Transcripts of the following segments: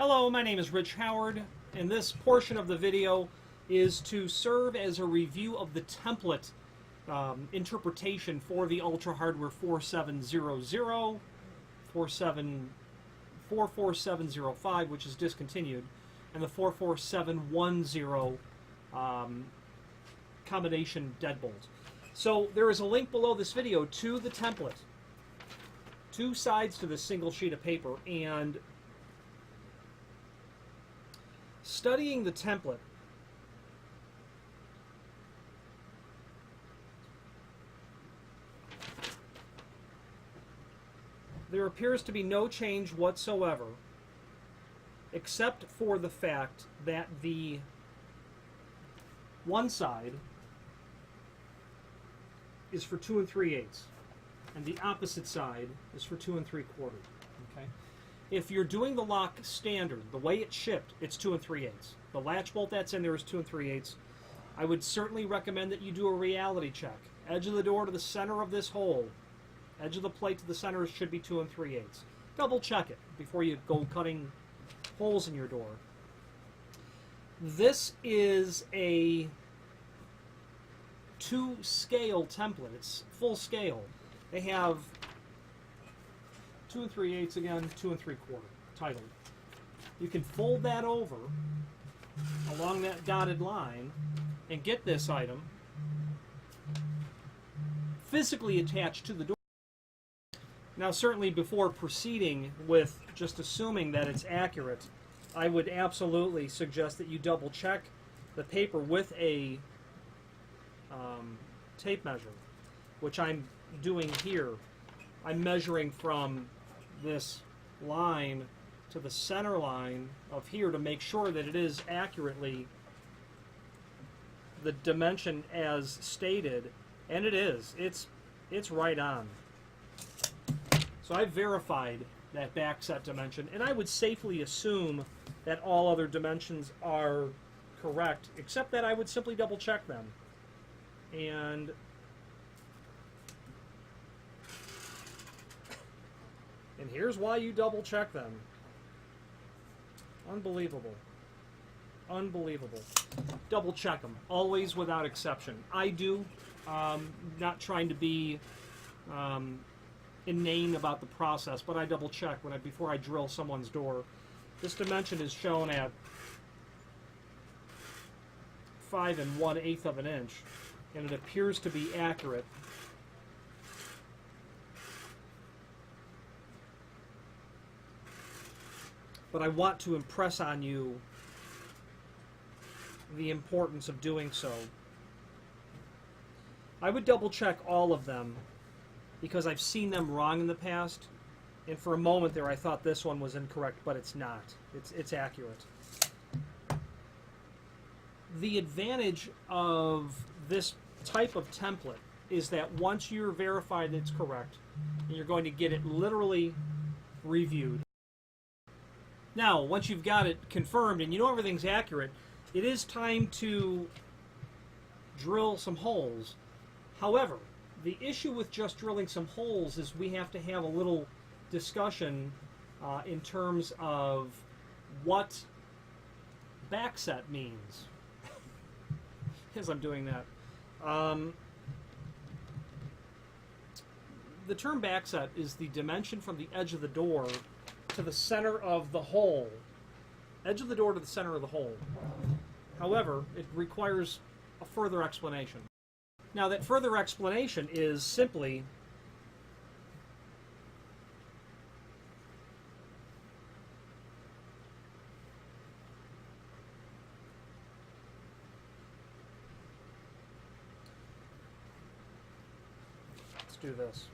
Hello, my name is Rich Howard, and this portion of the video is to serve as a review of the template interpretation for the Ultra Hardware 4700, 44705, which is discontinued, and the 44710 combination deadbolt. So there is a link below this video to the template, two sides to this single sheet of paper, and studying the template, there appears to be no change whatsoever, except for the fact that the one side is for 2 3/8, and the opposite side is for 2 3/4. Okay. If you're doing the lock standard, the way it's shipped, it's 2 3/8. The latch bolt that's in there is 2 3/8. I would certainly recommend that you do a reality check. Edge of the door to the center of this hole. Edge of the plate to the center should be 2 3/8. Double check it before you go cutting holes in your door. This is a 2-scale template. It's full scale. They have 2 3/8 again, 2 3/4 titled. You can fold that over along that dotted line and get this item physically attached to the door. Now, certainly before proceeding with just assuming that it's accurate, I would absolutely suggest that you double check the paper with a tape measure, which I'm doing here. I'm measuring from this line to the center line of here to make sure that it is accurately the dimension as stated, and it is. It's right on. So I've verified that back set dimension, and I would safely assume that all other dimensions are correct, except that I would simply double check them. And here's why you double check them. Unbelievable. Unbelievable. Double check them, always without exception. I do, not trying to be inane about the process, but I double check before I drill someone's door. This dimension is shown at 5 1/8 of an inch, and it appears to be accurate. But I want to impress on you the importance of doing so. I would double check all of them because I've seen them wrong in the past, and for a moment there I thought this one was incorrect, but it's not. It's accurate. The advantage of this type of template is that once you're verified that it's correct, and you're going to get it literally reviewed. Now, once you've got it confirmed and you know everything's accurate, it is time to drill some holes. However, the issue with just drilling some holes is we have to have a little discussion in terms of what backset means. As I'm doing that. The term backset is the dimension from the edge of the door to the center of the hole. Edge of the door to the center of the hole. However, it requires a further explanation. Now, that further explanation is simply let's do this.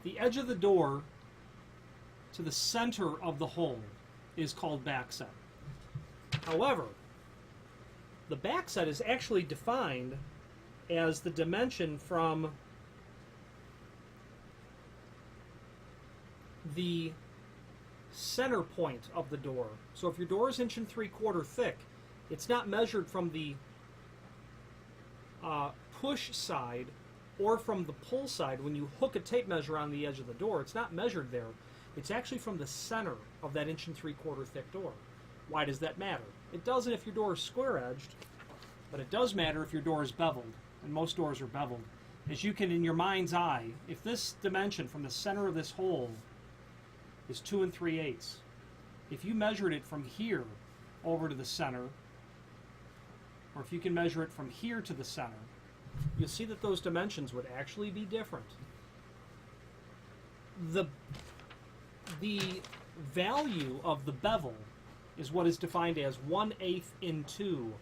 The edge of the door to the center of the hole is called backset. However, the backset is actually defined as the dimension from the center point of the door. So if your door is 1 3/4 thick, it's not measured from the push side or from the pull side, when you hook a tape measure on the edge of the door, it's not measured there. It's actually from the center of that 1 3/4 thick door. Why does that matter? It doesn't if your door is square-edged, but it does matter if your door is beveled, and most doors are beveled. As you can, in your mind's eye, if this dimension from the center of this hole is 2 3/8, if you measured it from here over to the center, or if you can measure it from here to the center, you'll see that those dimensions would actually be different. The value of the bevel is what is defined as 1/8 in 2.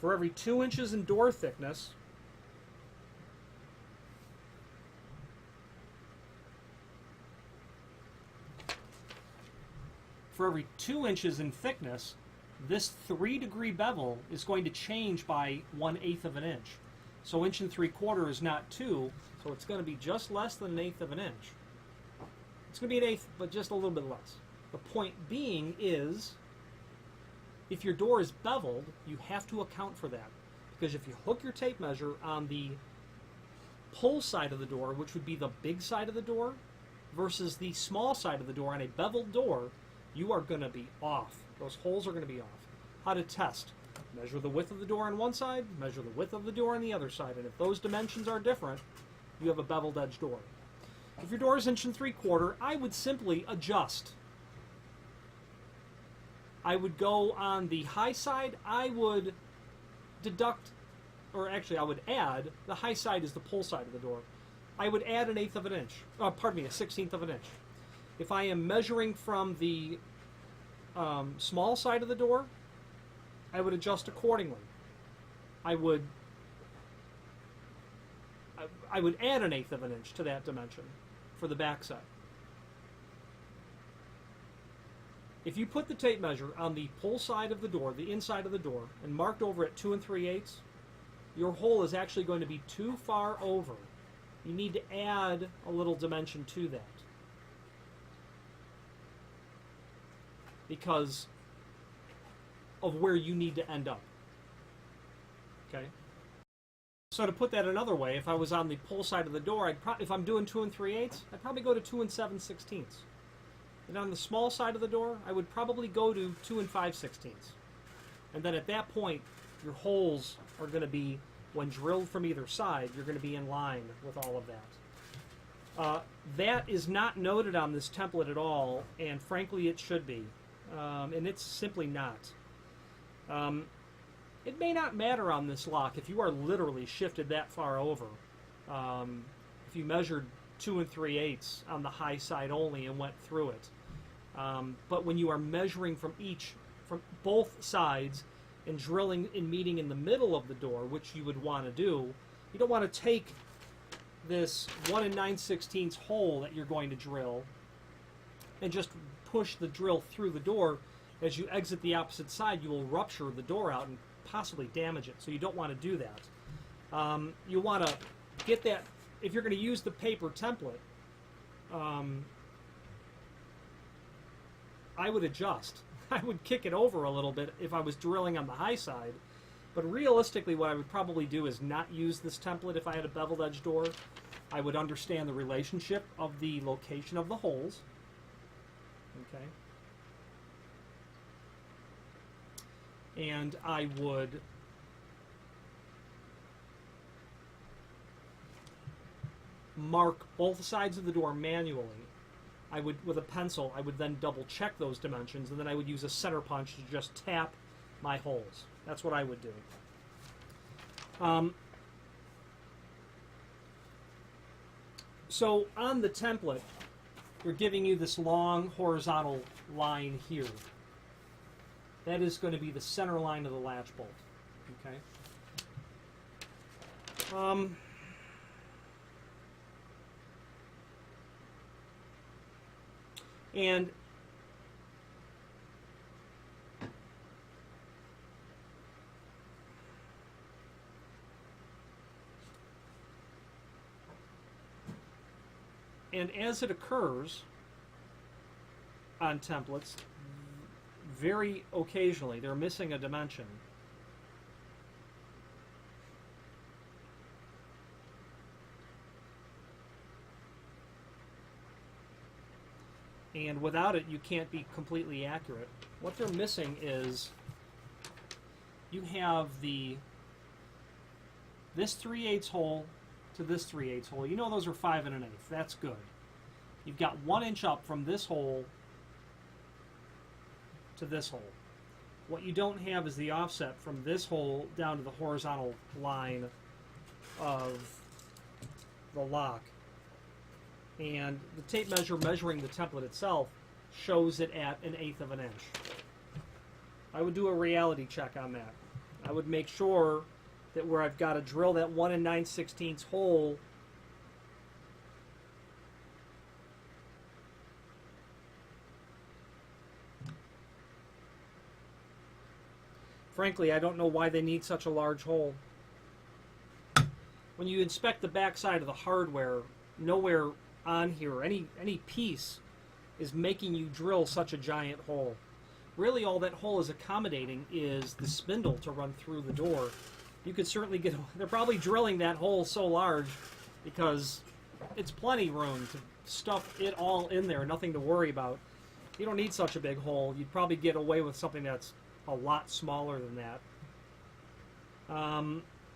For every 2 inches in door thickness, for every 2 inches in thickness, this 3-degree bevel is going to change by 1/8 of an inch. So 1 3/4 is not 2, so it's going to be just less than 1/8 of an inch. It's going to be 1/8, but just a little bit less. The point being is, if your door is beveled, you have to account for that. Because if you hook your tape measure on the pull side of the door, which would be the big side of the door, versus the small side of the door on a beveled door, you are going to be off. Those holes are going to be off. How to test? Measure the width of the door on one side, measure the width of the door on the other side, and if those dimensions are different, you have a beveled edge door. If your door is 1 3/4, I would simply adjust. I would go on the high side, I would deduct, or actually I would add, the high side is the pull side of the door. I would add 1/8 of an inch, pardon me, a 1/16 of an inch. If I am measuring from the small side of the door, I would adjust accordingly. I would add 1/8 of an inch to that dimension for the back side. If you put the tape measure on the pull side of the door, the inside of the door, and marked over at 2 3/8, your hole is actually going to be too far over. You need to add a little dimension to that, because of where you need to end up. Okay? So to put that another way, if I was on the pull side of the door, if I'm doing 2 3/8, I'd probably go to 2 7/16. And on the small side of the door, I would probably go to 2 5/16. And then at that point, your holes are going to be, when drilled from either side, you're going to be in line with all of that. That is not noted on this template at all, and frankly it should be. And it's simply not. It may not matter on this lock if you are literally shifted that far over. If you measured 2 3/8 on the high side only and went through it. But when you are measuring from both sides and drilling and meeting in the middle of the door, which you would want to do, you don't want to take this 1 9/16 hole that you're going to drill and just push the drill through the door. As you exit the opposite side, you will rupture the door out and possibly damage it. So you don't want to do that. You want to get that, if you're going to use the paper template, I would adjust. I would kick it over a little bit if I was drilling on the high side. But realistically, what I would probably do is not use this template if I had a beveled edge door. I would understand the relationship of the location of the holes. Okay. And I would mark both sides of the door manually. I would, with a pencil, I would then double check those dimensions, and then I would use a center punch to just tap my holes. That's what I would do. So on the template, we're giving you this long horizontal line here. That is going to be the center line of the latch bolt. Okay. And as it occurs on templates, very occasionally they're missing a dimension. And without it, you can't be completely accurate. What they're missing is you have this 3/8 hole to this 3/8 hole. You know those are 5 1/8. That's good. You've got 1 inch up from this hole to this hole. What you don't have is the offset from this hole down to the horizontal line of the lock. And the tape measure measuring the template itself shows it at 1/8 of an inch. I would do a reality check on that. I would make sure that where I've got to drill that 1 9/16 hole, frankly, I don't know why they need such a large hole. When you inspect the backside of the hardware, nowhere on here, any piece is making you drill such a giant hole. Really, all that hole is accommodating is the spindle to run through the door. You could certainly get, they're probably drilling that hole so large because it's plenty room to stuff it all in there, nothing to worry about. You don't need such a big hole. You'd probably get away with something that's a lot smaller than that.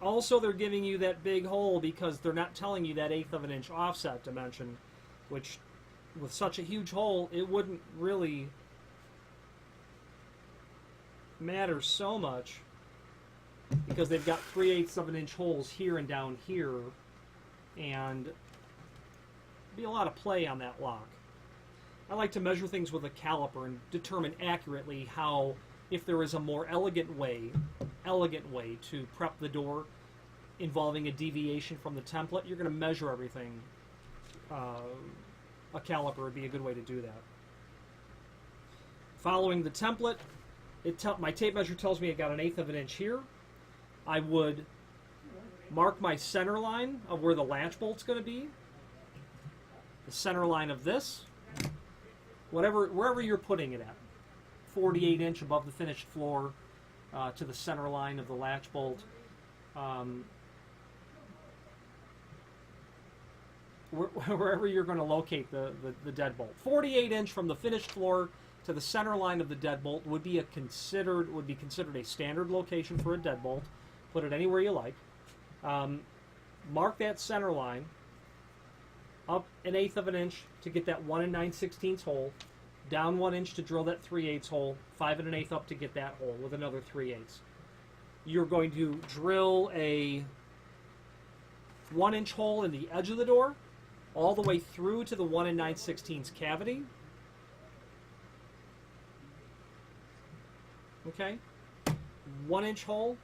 Also, they're giving you that big hole because they're not telling you that 1/8 of an inch offset dimension, which with such a huge hole, it wouldn't really matter so much because they've got 3/8 of an inch holes here and down here, and be a lot of play on that lock. I like to measure things with a caliper and determine accurately how, if there is a more elegant way to prep the door involving a deviation from the template, you're going to measure everything. A caliper would be a good way to do that. Following the template, my tape measure tells me I got 1/8 of an inch here. I would mark my center line of where the latch bolt's going to be, the center line of this, wherever you're putting it at. 48 inch above the finished floor to the center line of the latch bolt. Wherever you're going to locate the deadbolt. 48 inch from the finished floor to the center line of the deadbolt would be considered a standard location for a deadbolt. Put it anywhere you like. Mark that center line up 1/8 of an inch to get that 1 9/16 hole. Down 1 inch to drill that 3/8 hole, 5 1/8 up to get that hole with another 3/8. You're going to drill a 1 inch hole in the edge of the door, all the way through to the 1 9/16 cavity. Okay, 1 inch hole.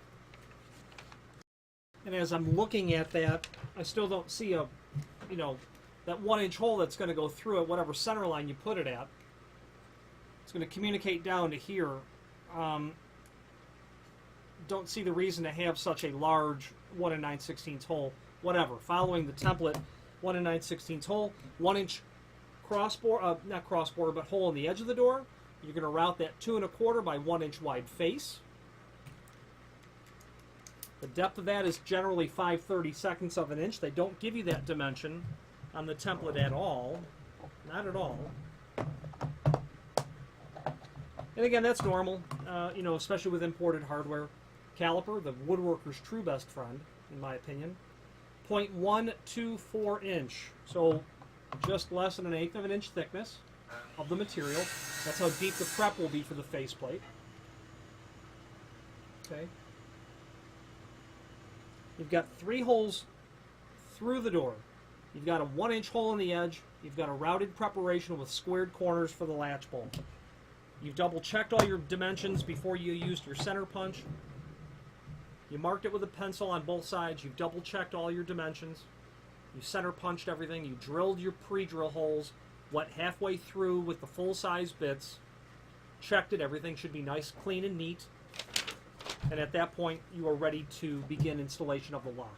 And as I'm looking at that, I still don't see that 1 inch hole that's going to go through it, whatever center line you put it at. It's going to communicate down to here. Don't see the reason to have such a large 1 9/16 hole. Whatever. Following the template, 1 9/16 hole, 1 inch crossbore, not crossbore, but hole in the edge of the door. You're going to route that 2 1/4 by 1 inch wide face. The depth of that is generally 5/32 of an inch. They don't give you that dimension on the template at all. Not at all. And again, that's normal, especially with imported hardware. Caliper, the woodworker's true best friend, in my opinion. 0.124 inch, so just less than 1/8 of an inch thickness of the material. That's how deep the prep will be for the faceplate. Okay. You've got 3 holes through the door. You've got a 1 inch hole in the edge. You've got a routed preparation with squared corners for the latch bolt. You've double checked all your dimensions before you used your center punch. You marked it with a pencil on both sides. You've double checked all your dimensions. You center punched everything. You drilled your pre-drill holes, went halfway through with the full-size bits, checked it. Everything should be nice, clean, and neat. And at that point, you are ready to begin installation of the lock.